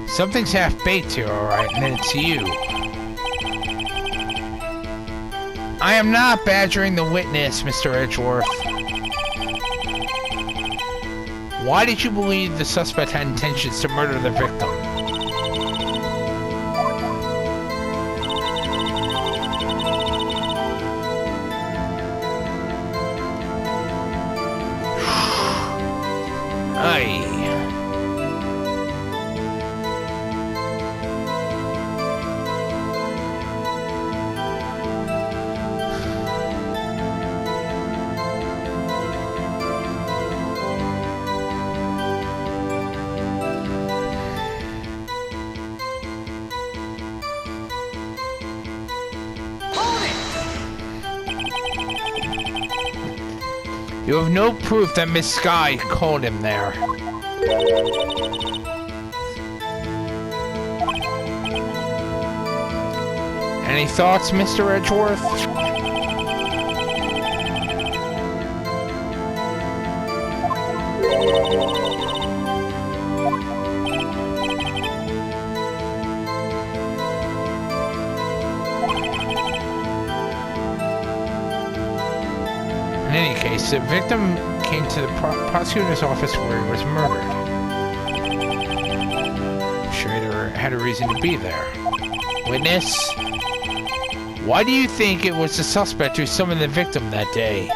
Something's half-baked here, alright, and it's you. I am not badgering the witness, Mr. Edgeworth. Why did you believe the suspect had intentions to murder the victim? Aye. You have no proof that Miss Sky called him there. Any thoughts, Mr. Edgeworth? In any case, the victim came to the prosecutor's office where he was murdered. Schrader had a reason to be there. Witness, why do you think it was the suspect who summoned the victim that day?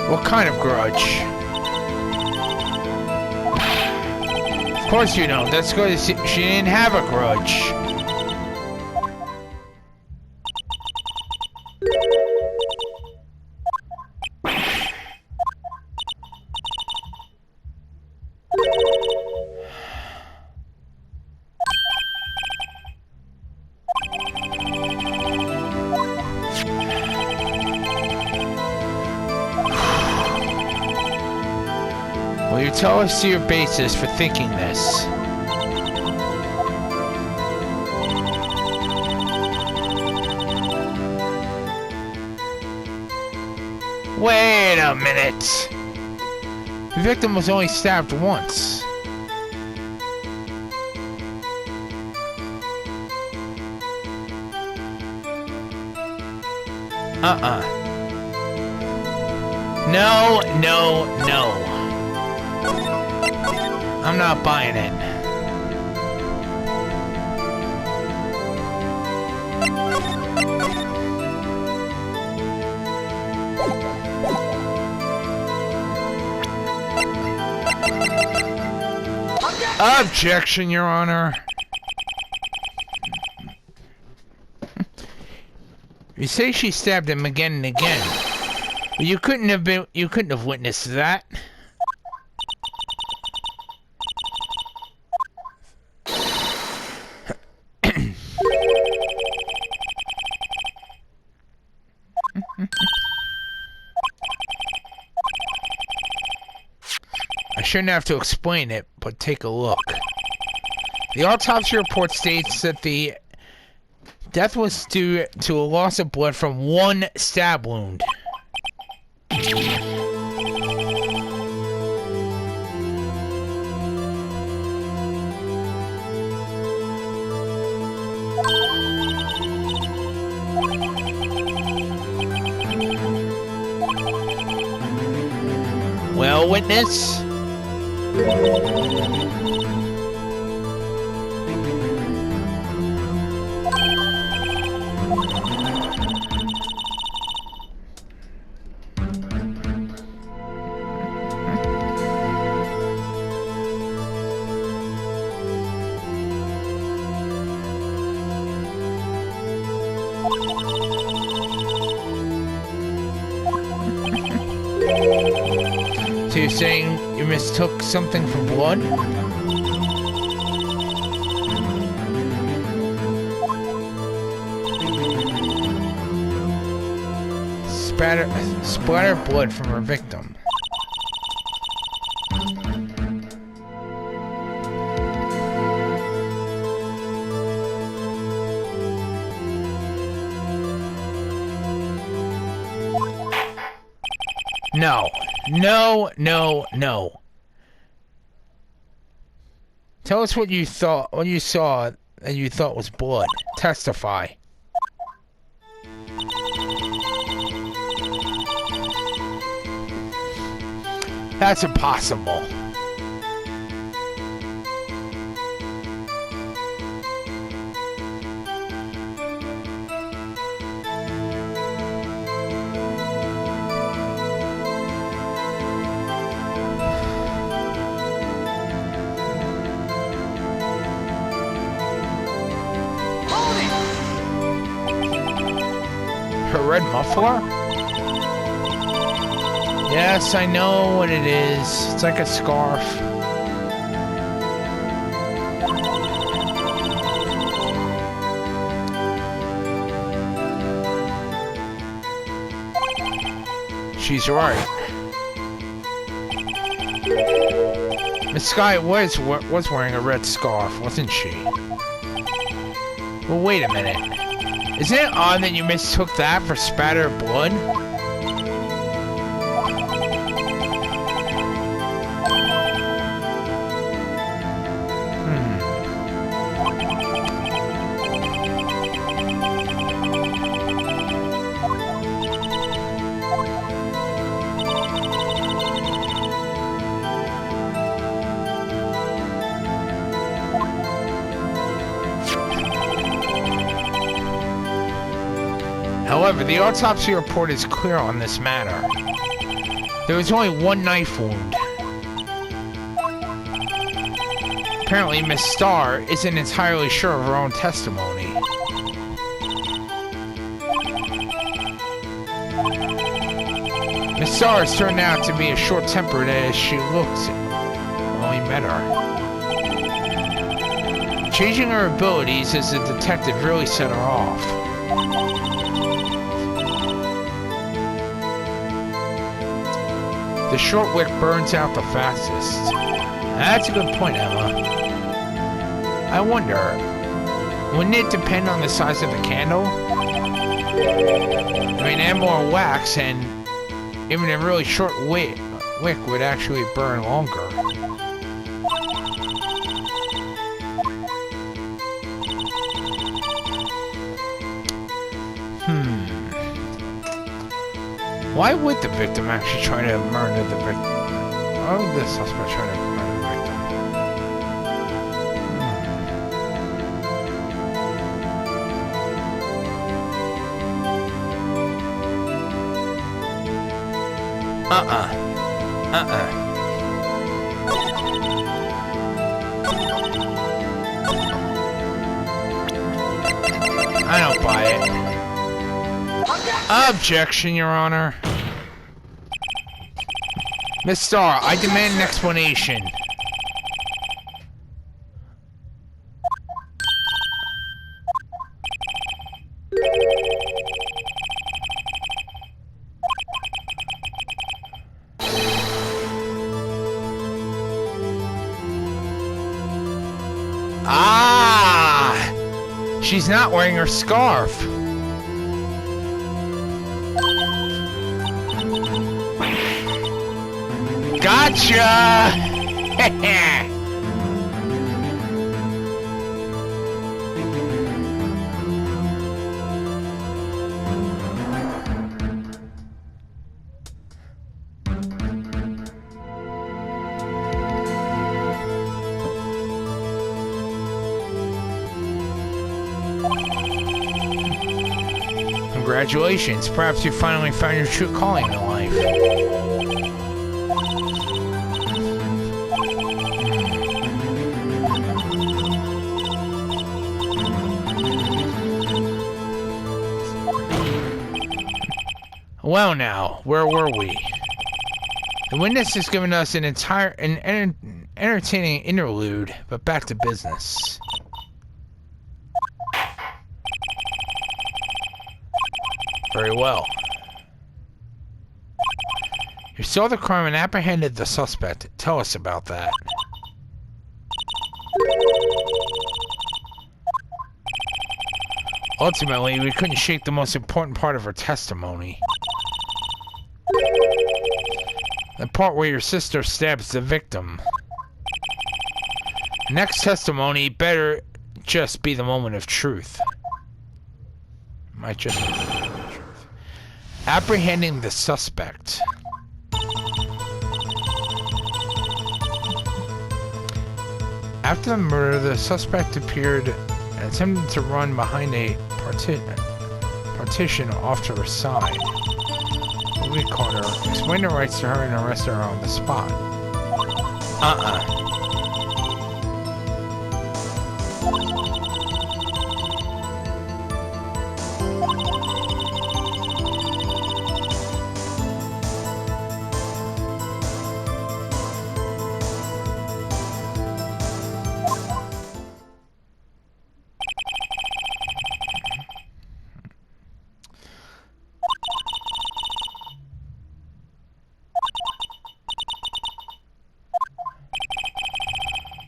What kind of grudge? Of course you don't. That's because she didn't have a grudge. Will you tell us your basis for thinking this? Wait a minute! The victim was only stabbed once. No, no, no. I'm not buying it. Objection, Your Honor. You say she stabbed him again and again. But you couldn't have witnessed that. I shouldn't have to explain it, but take a look. The autopsy report states that the death was due to a loss of blood from one stab wound. Well, witness? So you're saying you mistook something for blood? Splatter blood from her victim. No. No, no, no. Tell us what you thought, what you saw and you thought was blood. Testify. That's impossible. Her red muffler? Yes, I know what it is. It's like a scarf. She's right. Miss Sky was wearing a red scarf, wasn't she? Well, wait a minute. Isn't it odd that you mistook that for spattered blood? However, the autopsy report is clear on this matter. There was only one knife wound. Apparently, Miss Starr isn't entirely sure of her own testimony. Miss Starr has turned out to be as short-tempered as she looked when we met her. Changing her abilities as a detective really set her off. The short wick burns out the fastest. That's a good point, Emma. I wonder, wouldn't it depend on the size of the candle? I mean, and more wax, and even a really short wick would actually burn longer. Why would the victim actually try to murder the victim? Why would the suspect try to murder the victim? I don't buy it. Objection, Your Honor. Miss Starr, I demand an explanation. Ah! She's not wearing her scarf. Gotcha! Congratulations, perhaps you finally found your true calling in life. Well now, where were we? The witness has given us an entertaining interlude, but back to business. Very well. You saw the crime and apprehended the suspect. Tell us about that. Ultimately, we couldn't shake the most important part of her testimony. The part where your sister stabs the victim. Next testimony better just be the moment of truth. Might just be the moment of truth. Apprehending the suspect. After the murder, the suspect appeared and attempted to run behind a partition off to her side. We caught her, explained her rights to her, and arrested her on the spot.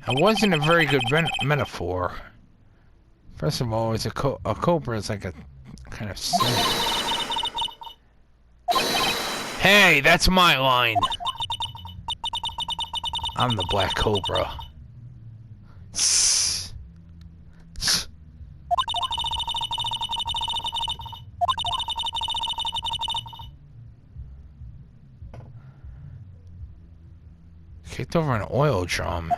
It wasn't a very good metaphor. First of all, it's a cobra is like a kind of snake. Hey, that's my line. I'm the black cobra. Kicked over an oil drum.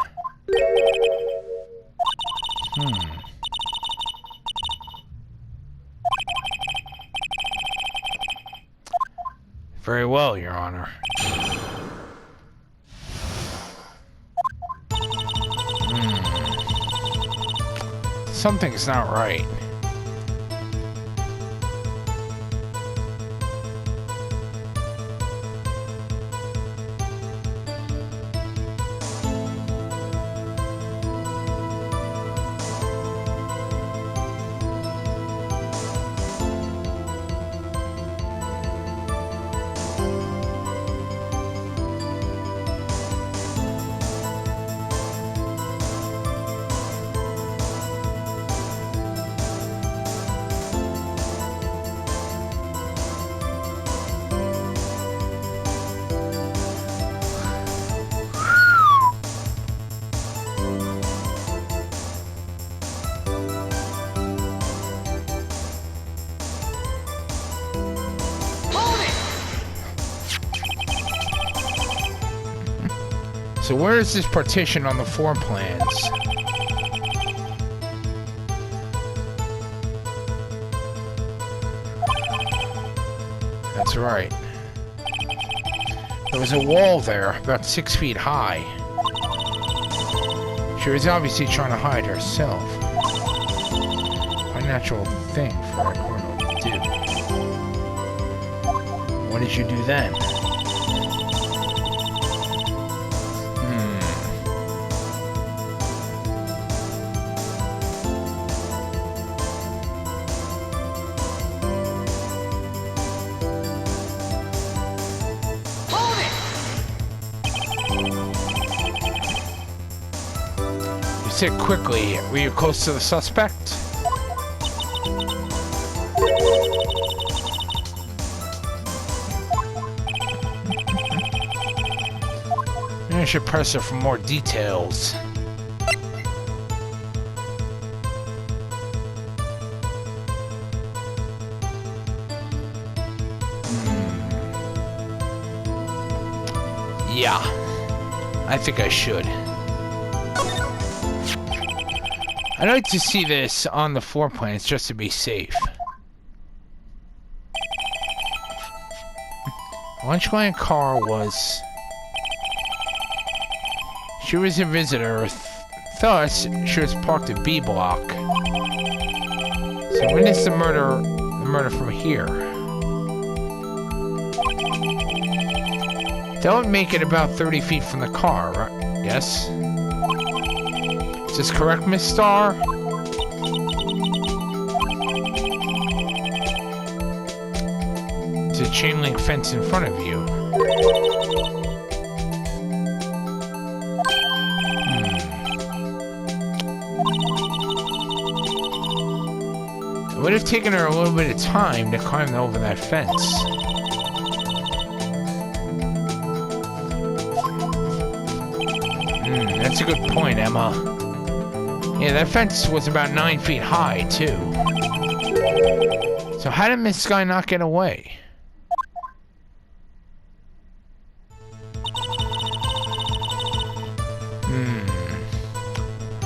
Very well, Your Honor. Something's not right. So where is this partition on the floor plans? That's right. There was a wall there, about 6 feet high. She was obviously trying to hide herself. A natural thing for a criminal to do. What did you do then? Sit quickly. Were you close to the suspect? Maybe I should press her for more details. Yeah, I think I should. I'd like to see this on the floor plans just to be safe. Lunchlady car was... She was a visitor, thus she was parked at B block. So witness the murder from here. That would make it about 30 feet from the car, right? Yes? Is this correct, Miss Starr? There's a chain link fence in front of you. It would have taken her a little bit of time to climb over that fence. That's a good point, Emma. Yeah, that fence was about 9 feet high, too. So how did Miss Sky not get away?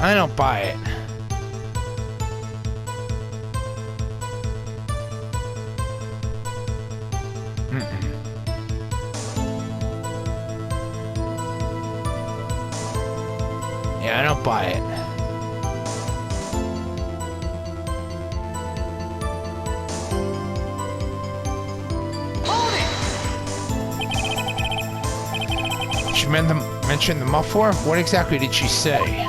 I don't buy it. Yeah, I don't buy it. She mentioned the muffler? What exactly did she say?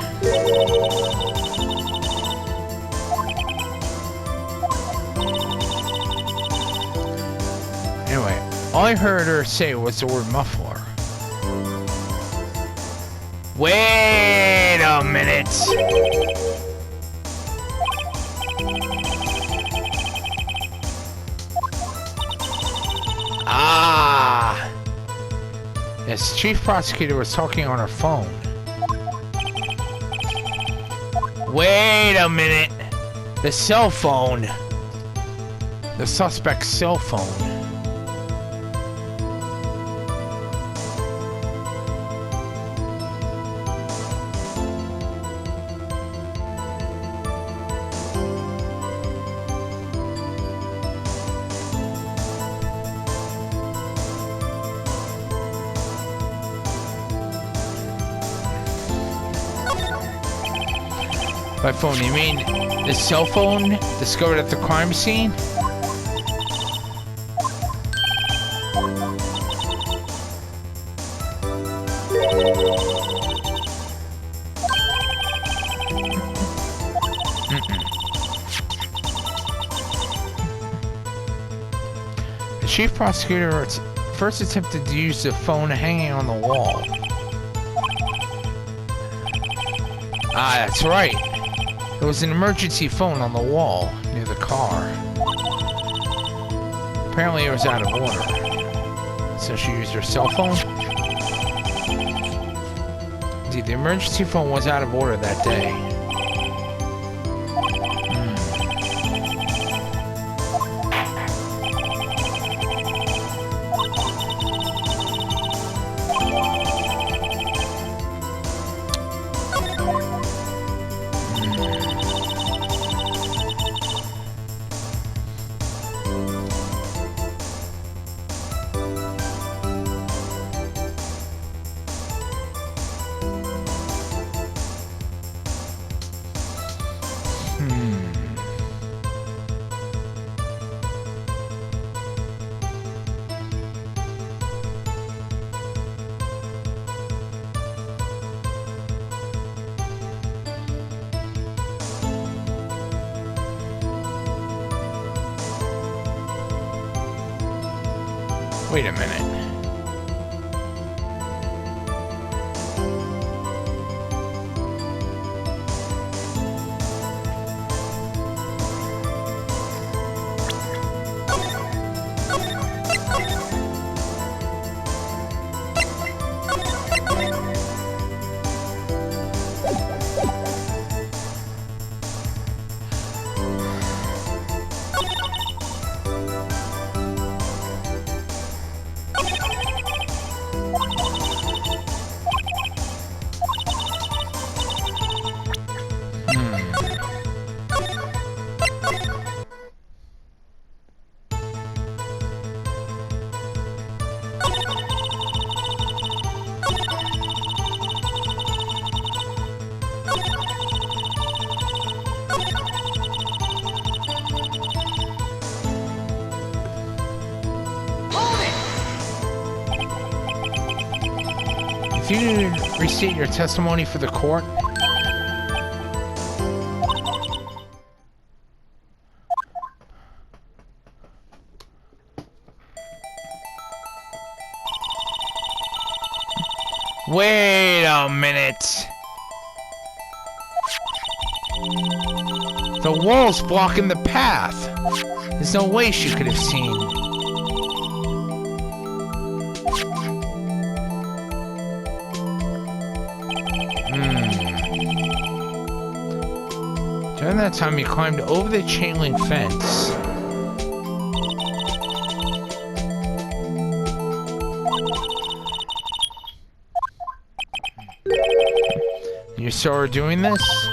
Anyway, all I heard her say was the word muffler. Wait a minute! Ah! Yes, Chief Prosecutor was talking on her phone. Wait a minute! The cell phone! The suspect's cell phone. By phone, you mean the cell phone discovered at the crime scene? The chief prosecutor first attempted to use the phone hanging on the wall. Ah, that's right. There was an emergency phone on the wall near the car. Apparently it was out of order. So she used her cell phone? Indeed, the emergency phone was out of order that day. Wait a minute. If you didn't restate your testimony for the court, wait a minute. The wall's blocking the path. There's no way she could have seen. During that time, he climbed over the chain link fence. You saw her doing this?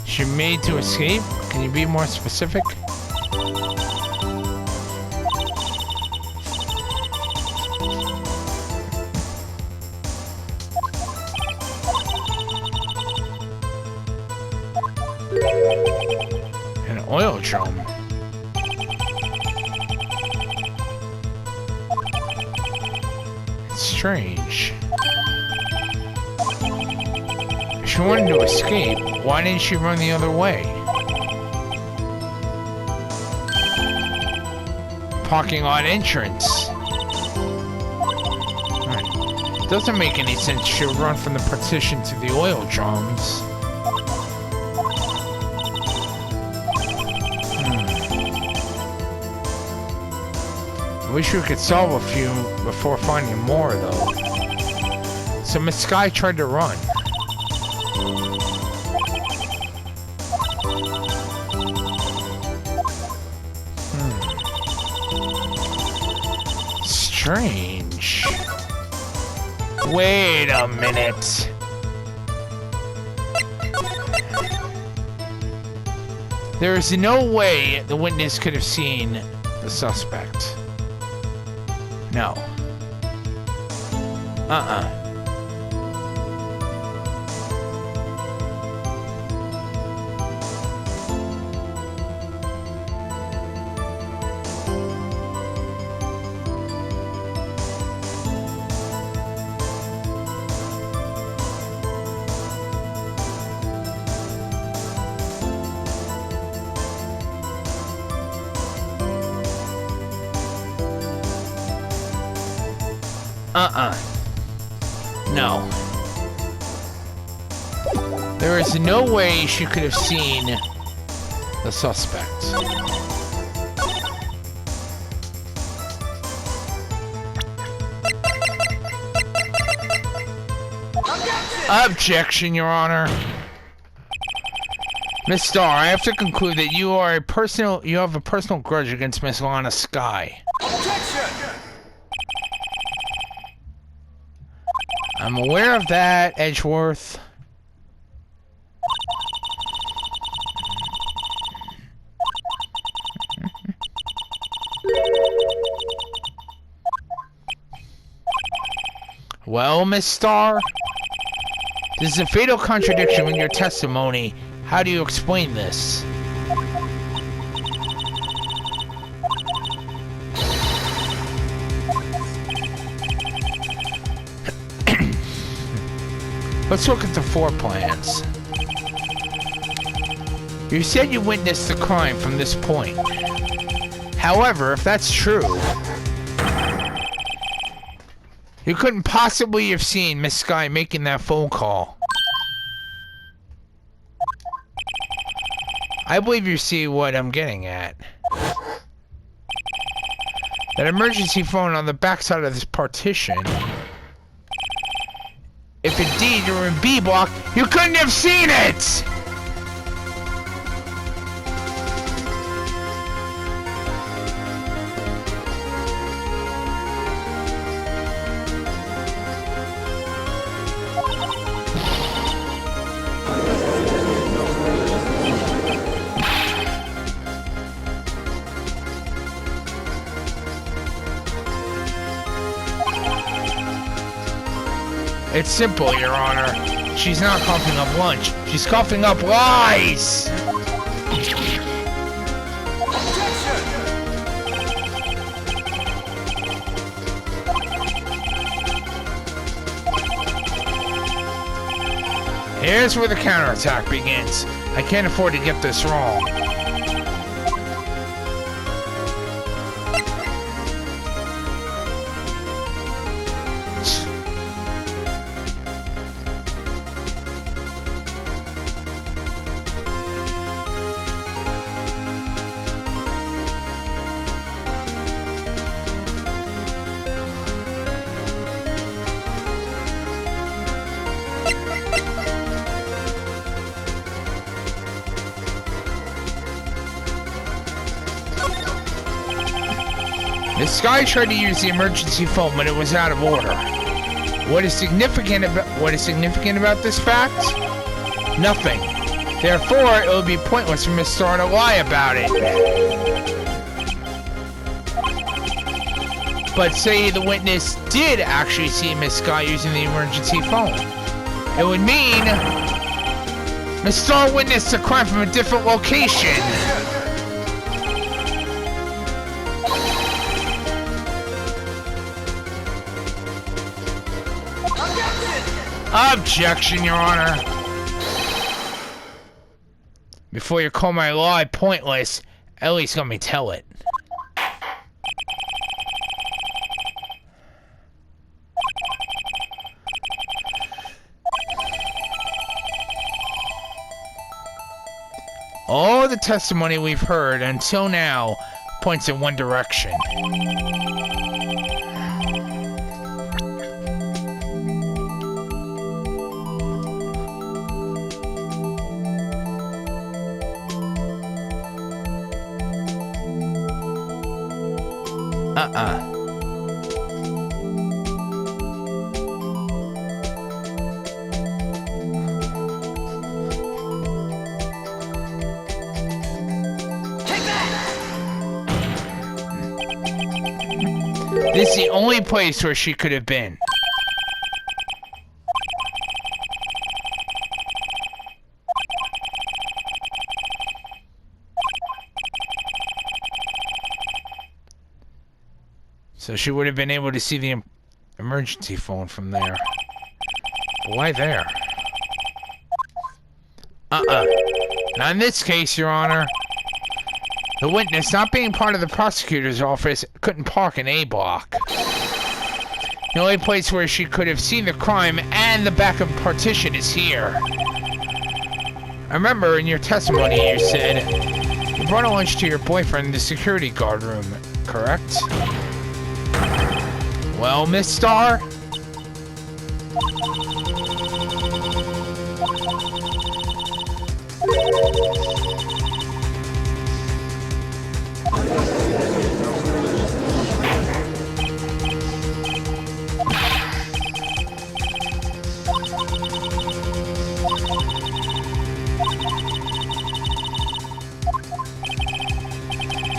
She made to escape? Can you be more specific? An oil drum. It's strange. If she wanted to escape, why didn't she run the other way? Parking lot entrance. Right. Doesn't make any sense she would run from the partition to the oil drums. I wish we could solve a few before finding more, though. So Miss Sky tried to run. Strange. Wait a minute. There is no way the witness could have seen the suspect. No. No. There is no way she could have seen the suspect. Objection, Your Honor. Miss Starr, I have to conclude that you have a personal grudge against Miss Lana Sky. Objection! I'm aware of that, Edgeworth. Well, Miss Starr, this is a fatal contradiction in your testimony. How do you explain this? Let's look at the floor plans. You said you witnessed the crime from this point. However, if that's true, you couldn't possibly have seen Miss Sky making that phone call. I believe you see what I'm getting at. That emergency phone on the backside of this partition. If indeed you're in B block, you couldn't have seen it! It's simple, Your Honor. She's not coughing up lunch. She's coughing up lies! Here's where the counterattack begins. I can't afford to get this wrong. This guy tried to use the emergency phone, but it was out of order. What is significant about this fact? Nothing. Therefore, it would be pointless for Miss Starr to lie about it. But say the witness did actually see Miss Guy using the emergency phone. It would mean Miss Starr witnessed the crime from a different location. Objection, Your Honor. Before you call my lie pointless, at least let me tell it. All the testimony we've heard until now points in one direction. This is the only place where she could have been. So she would have been able to see the emergency phone from there. But why there? Now in this case, Your Honor, the witness, not being part of the prosecutor's office, couldn't park in A block. The only place where she could have seen the crime and the back of the partition is here. I remember in your testimony you said you brought a lunch to your boyfriend in the security guard room, correct? Well, Miss Starr?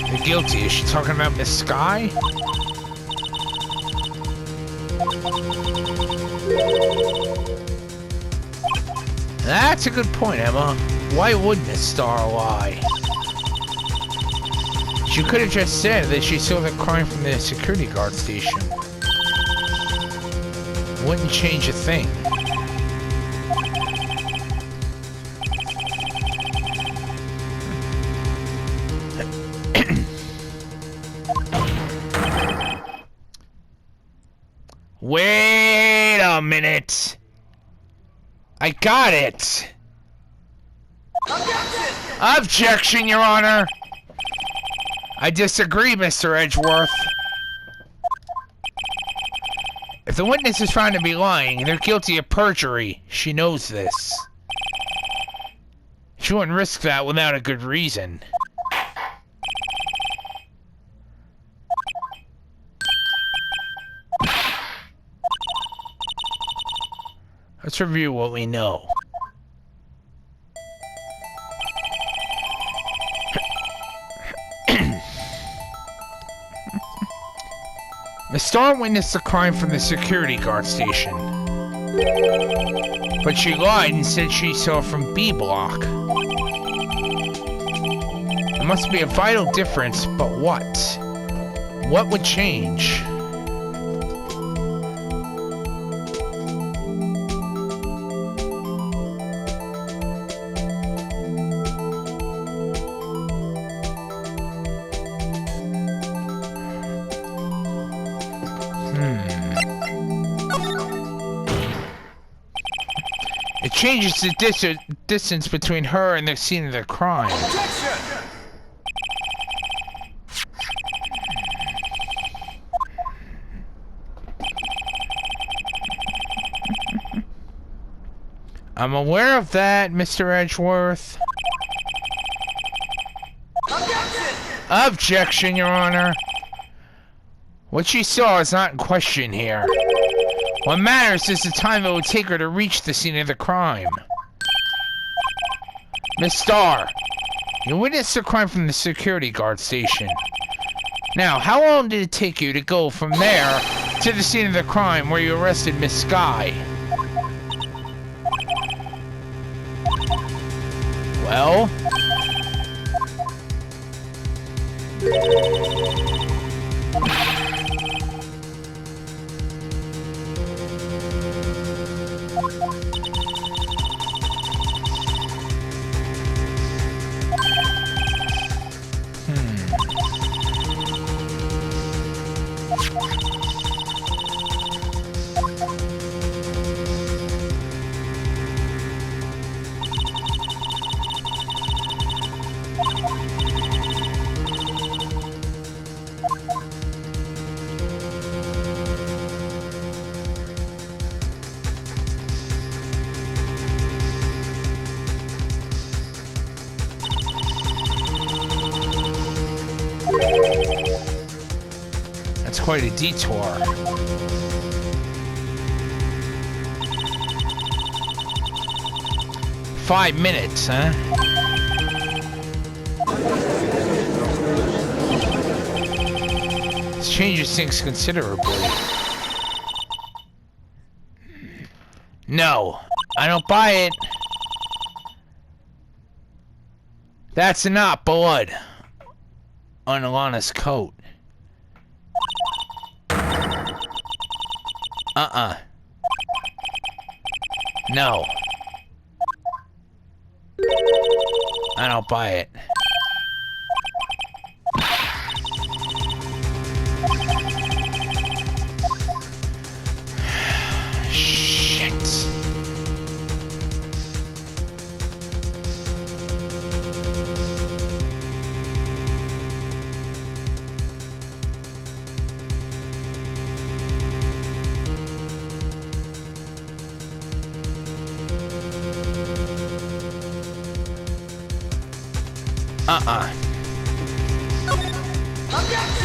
You're guilty. Is she talking about Miss Sky? That's a good point, Emma. Why would Miss Starr lie? She could have just said that she saw the crime from the security guard station. Wouldn't change a thing. Wait a minute. I got it. Objection, Your Honor. I disagree, Mr. Edgeworth. If the witness is found to be lying, they're guilty of perjury. She knows this. She wouldn't risk that without a good reason. Let's review what we know. Miss Starr witnessed the crime from the security guard station. But she lied and said she saw it from B block. There must be a vital difference, but what? What would change? changes the distance between her and the scene of the crime. I'm aware of that, Mr. Edgeworth. Objection, Your Honor. What she saw is not in question here. What matters is the time it would take her to reach the scene of the crime. Miss Starr, you witnessed the crime from the security guard station. Now, how long did it take you to go from there to the scene of the crime where you arrested Miss Skye? Well? That's quite a detour. "5 minutes, huh? This changes things considerably. No, I don't buy it. That's not blood on Alana's coat. No. I don't buy it. Shit.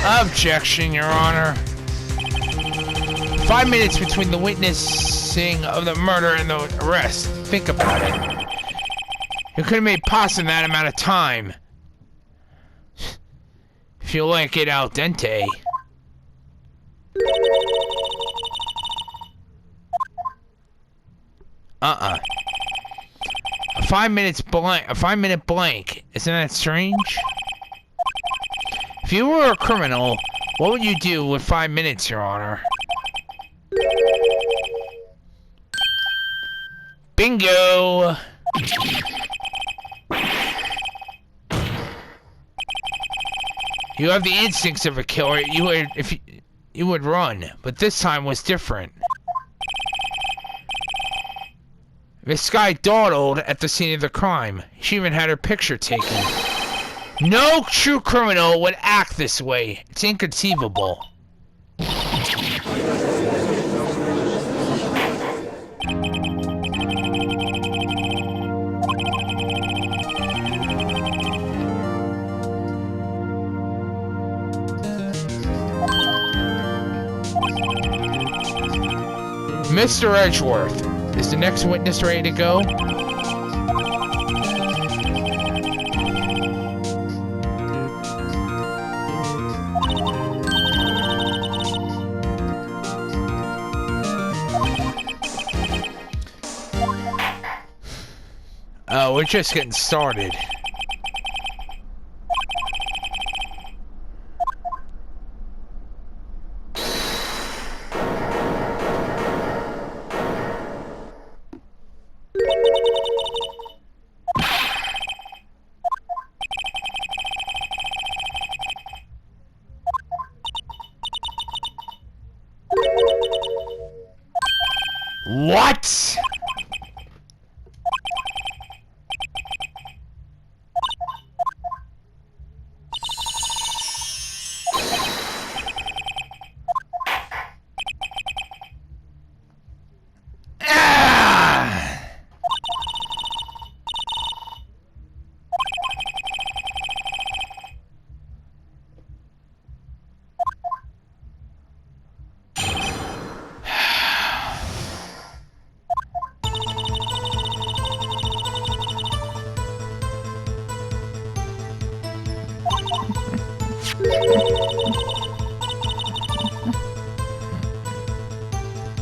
Objection, Your Honor. 5 minutes between the witnessing of the murder and the arrest. Think about it. You could have made pasta in that amount of time. If you like it al dente. A 5 minutes blank. A 5 minute blank. Isn't that strange? If you were a criminal, what would you do with 5 minutes, Your Honor? Bingo! You have the instincts of a killer. You would run, but this time was different. Miss Skye dawdled at the scene of the crime. She even had her picture taken. No true criminal would act this way. It's inconceivable. Mr. Edgeworth, is the next witness ready to go? Oh, we're just getting started. What?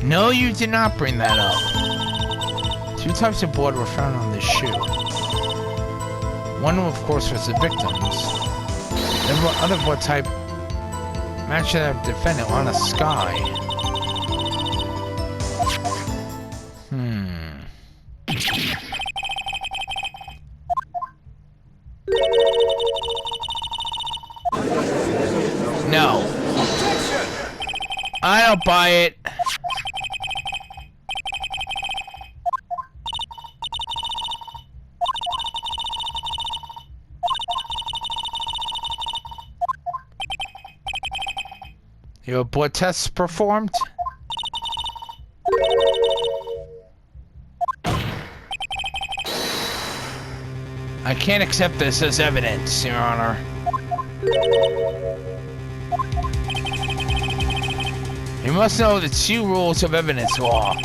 No, you did not bring that up. 2 types of blood were found on this shoe. One, of course, was the victim's. The other blood type matched that defendant on a sky. No. I don't buy it. Your blood tests performed? I can't accept this as evidence, Your Honor. You must know the 2 rules of evidence law.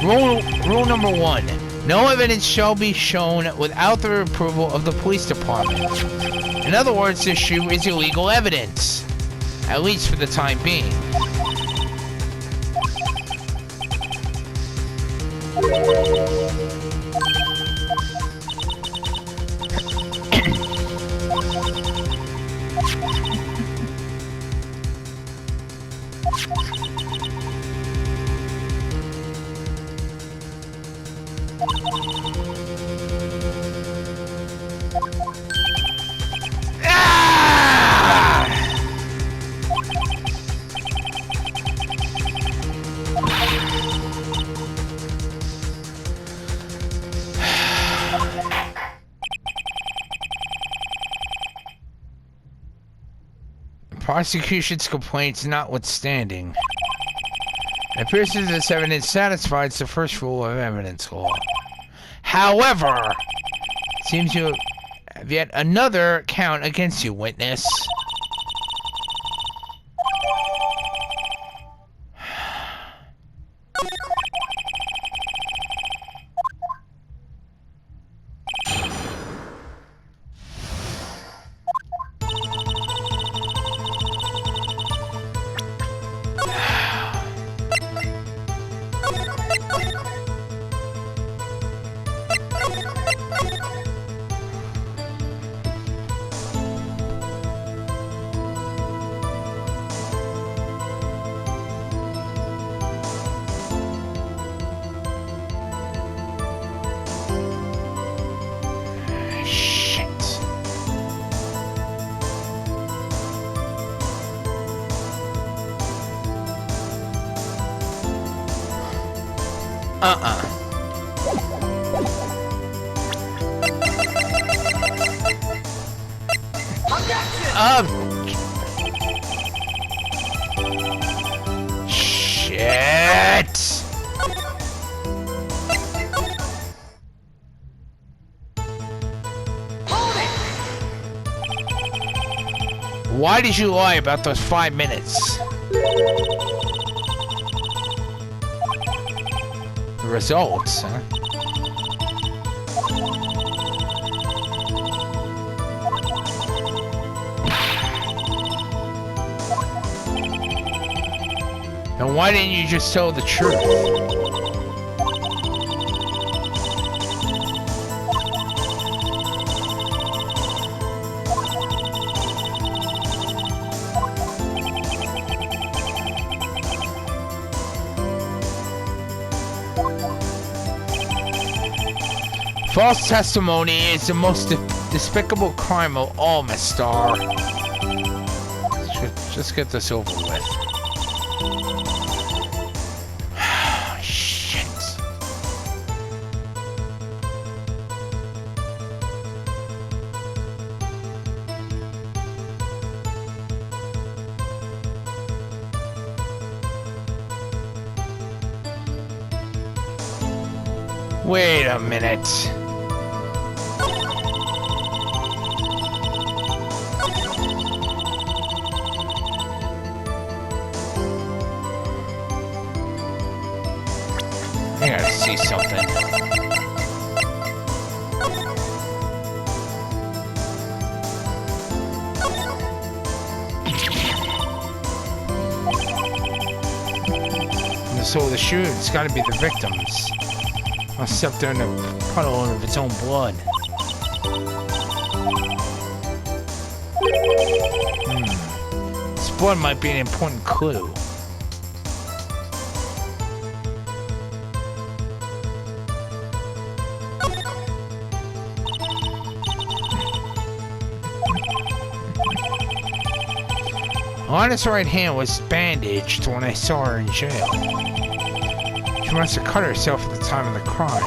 Rule number 1. No evidence shall be shown without the approval of the police department. In other words, this shoe is illegal evidence. At least for the time being. Prosecution's complaints notwithstanding, it appears that this evidence satisfies the first rule of evidence law. However, it seems you have yet another count against you, witness. Shit! Why did you lie about those 5 minutes? The results, huh? Then why didn't you just tell the truth? False testimony is the most despicable crime of all, Miss Starr. Just get this over with. Shit. Wait a minute. I gotta see something. the sole of the shoe, it's gotta be the victim's. I'll step there in a puddle of its own blood. This blood might be an important clue. Alana's right hand was bandaged when I saw her in jail. She must have cut herself at the time of the crime.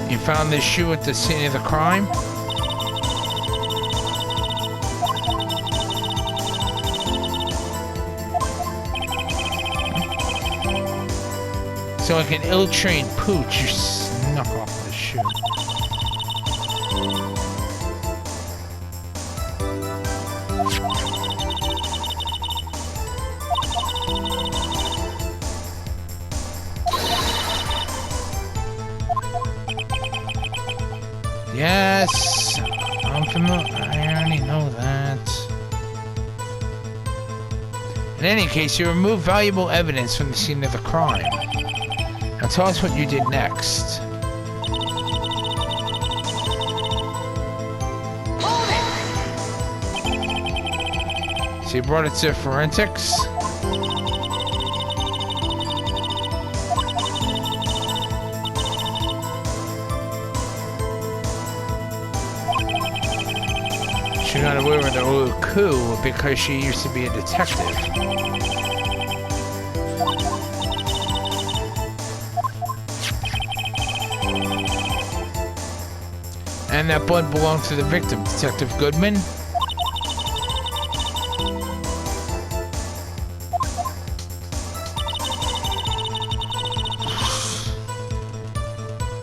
You found this shoe at the scene of the crime? So like an ill-trained pooch, you snuck off the shoe. Yes, I'm familiar. I already know that. In any case, you removed valuable evidence from the scene of the crime. Now tell us what you did next. So you brought it to forensics? She got away with a little coup because she used to be a detective. And that blood belonged to the victim, Detective Goodman.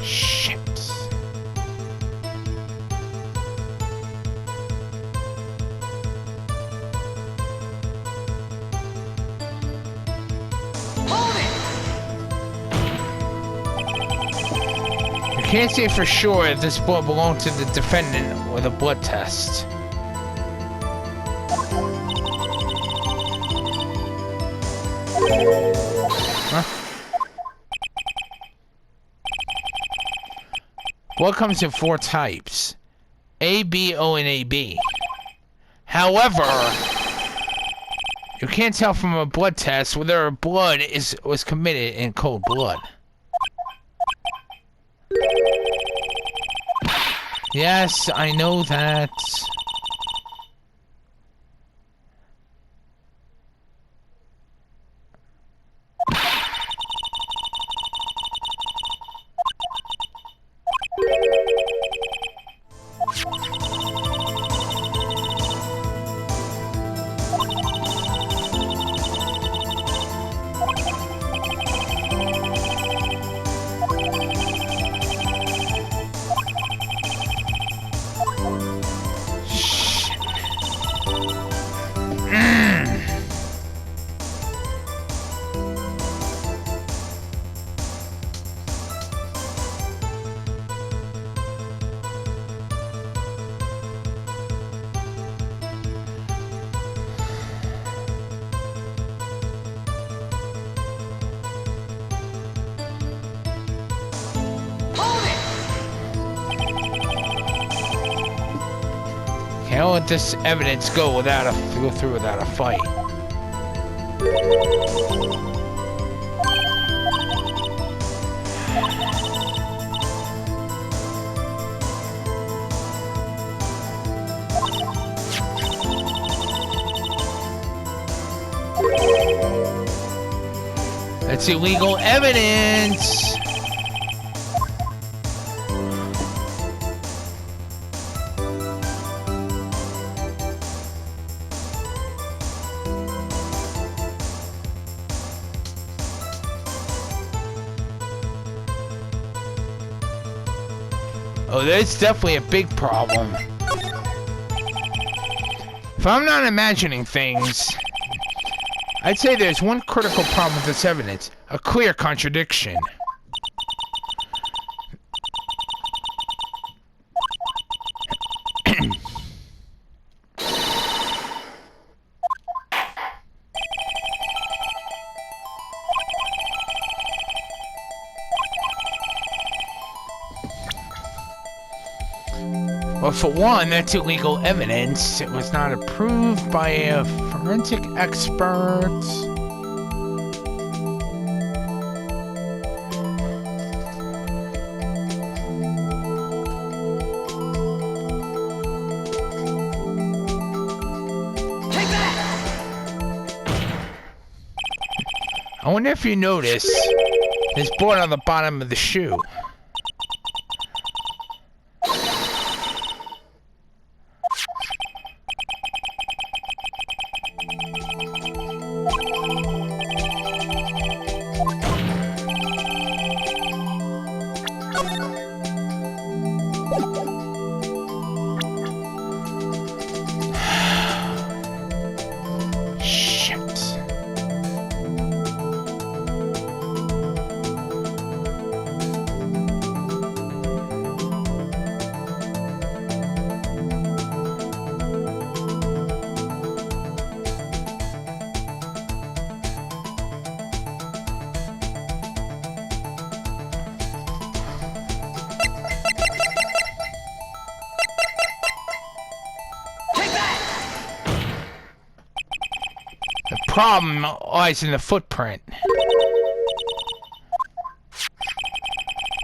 Shit. Can't say for sure if this blood belonged to the defendant with a blood test. Huh? Blood comes in 4 types: A, B, O, and AB. However, you can't tell from a blood test whether blood was committed in cold blood. Yes, I know that. Can't let this evidence go through without a fight. That's illegal evidence. Oh, that's definitely a big problem. If I'm not imagining things, I'd say there's one critical problem with this evidence, a clear contradiction. Well, for one, that's illegal evidence. It was not approved by a forensic expert. Take that! I wonder if you notice, there's blood on the bottom of the shoe. The problem lies in the footprint.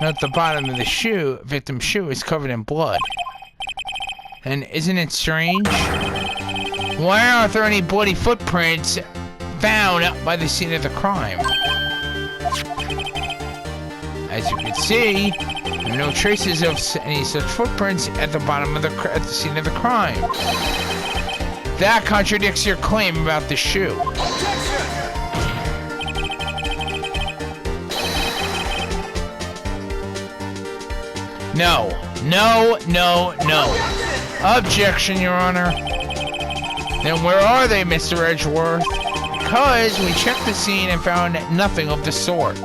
At the bottom of the shoe, victim's shoe is covered in blood. And isn't it strange? Why aren't there any bloody footprints found by the scene of the crime? As you can see, there are no traces of any such footprints at the bottom of at the scene of the crime. That contradicts your claim about the shoe. No. Objection, Your Honor. Then where are they, Mr. Edgeworth? Because we checked the scene and found nothing of the sort.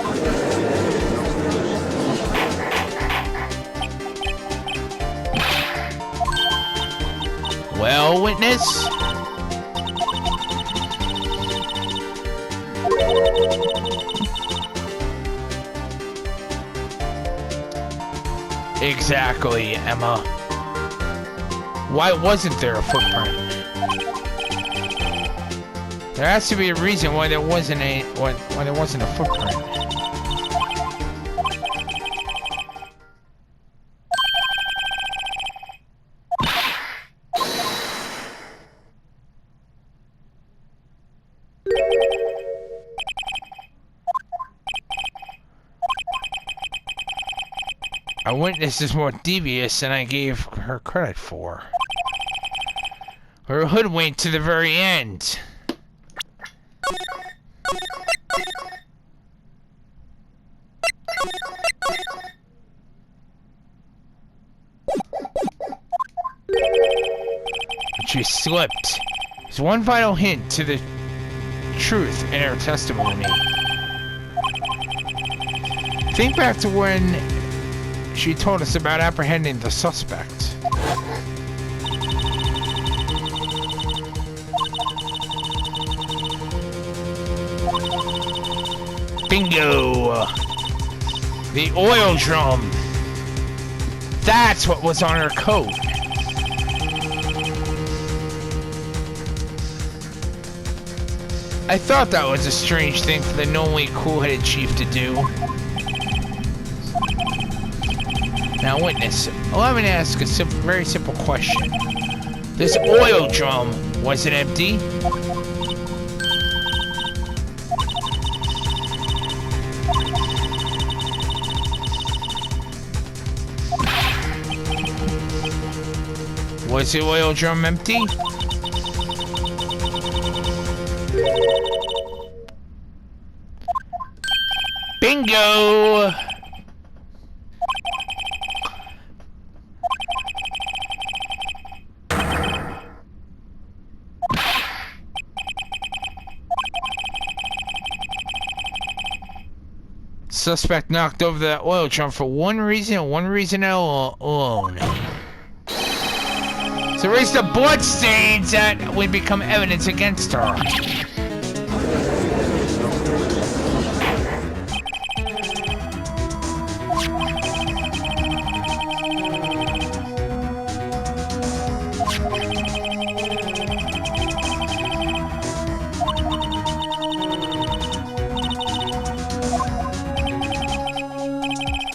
Well, witness? Exactly, Emma. Why wasn't there a footprint? There has to be a reason why there wasn't a footprint. Our witness is more devious than I gave her credit for. We're hoodwinked to the very end. But she slipped. There's one vital hint to the truth in her testimony. Think back to when she told us about apprehending the suspect. Bingo! The oil drum. That's what was on her coat. I thought that was a strange thing for the normally cool-headed chief to do. Now, witness, allow me to ask a very simple question. This oil drum, was it empty? Was the oil drum empty? Bingo! Suspect knocked over that oil drum for one reason and one reason alone. To erase the blood stains that would become evidence against her.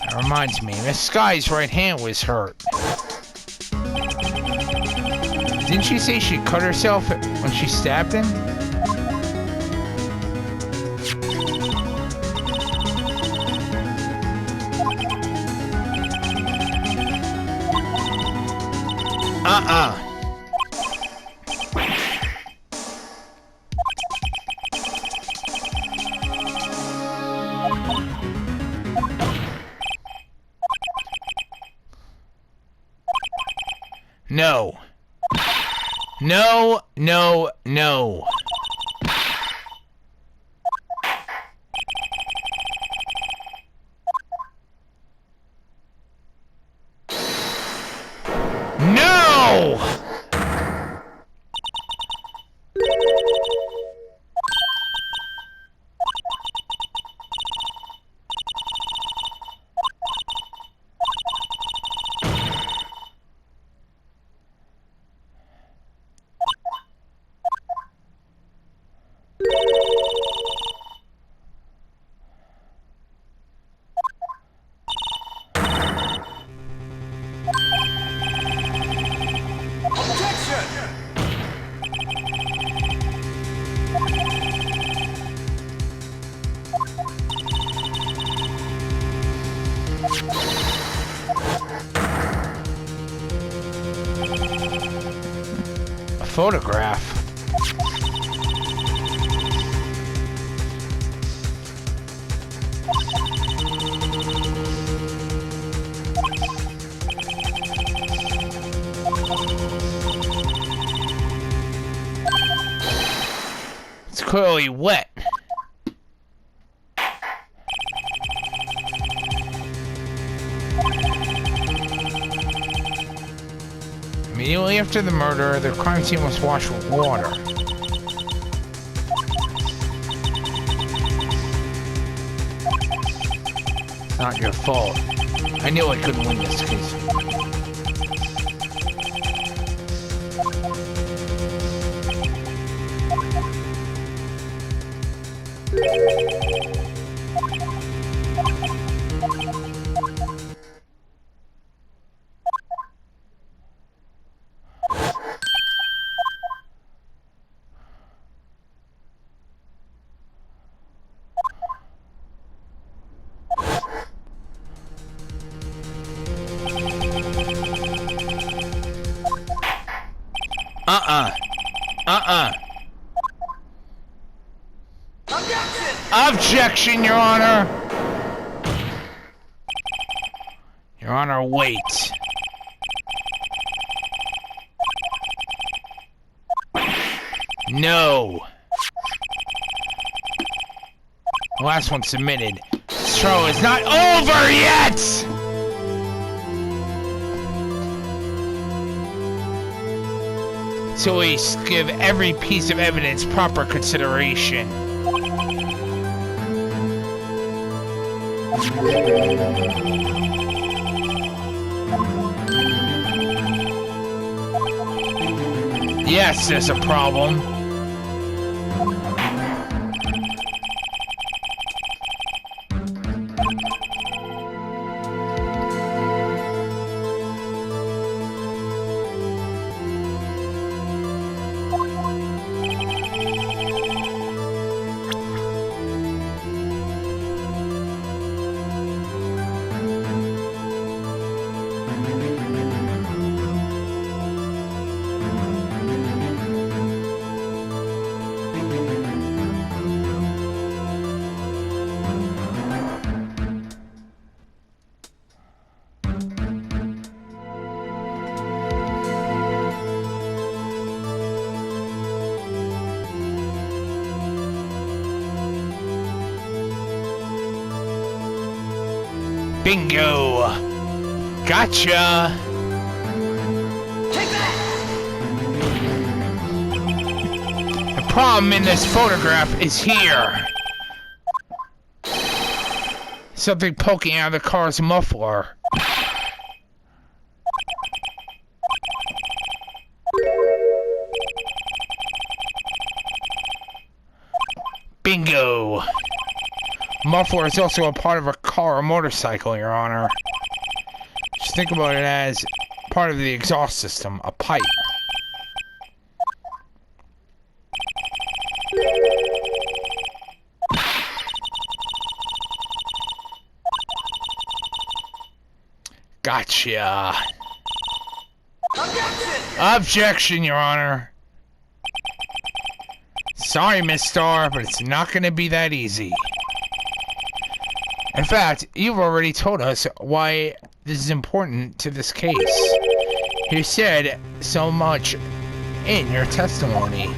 That reminds me, Miss Sky's right hand was hurt. Didn't she say she cut herself when she stabbed him? No. No, no, no. No! A photograph. It's clearly wet. Immediately after the murder, the crime scene was washed with water. It's not your fault. I knew I couldn't win this case. Objection, Your Honor! Your Honor, wait. No. The last one submitted. This trial is not over yet! So we give every piece of evidence proper consideration. Yes, there's a problem. Bingo! Gotcha! Take that! The problem in this photograph is here. Something poking out of the car's muffler. Bingo! Muffler is also a part of a car or motorcycle, Your Honor. Just think about it as part of the exhaust system, a pipe. Gotcha. Objection! Objection, Your Honor. Sorry, Miss Starr, but it's not gonna be that easy. In fact, you've already told us why this is important to this case. You said so much in your testimony.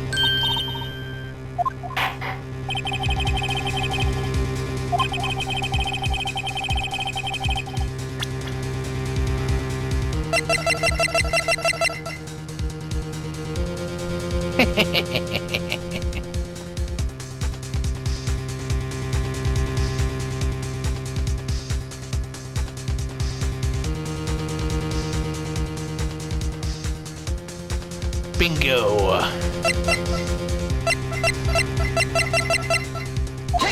Bingo. Take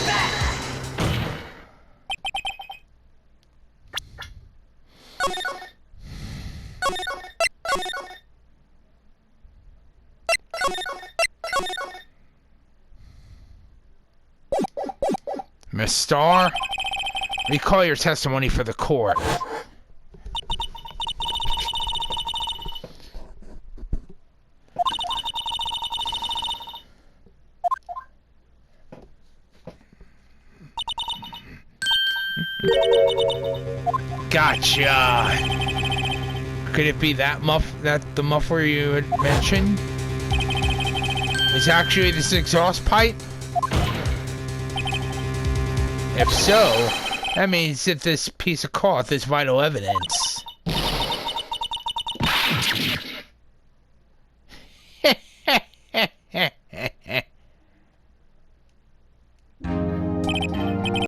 that! Miss Starr, recall your testimony for the court. Gotcha. Could it be that the muffler you had mentioned is actually this exhaust pipe? If so, that means that this piece of cloth is vital evidence.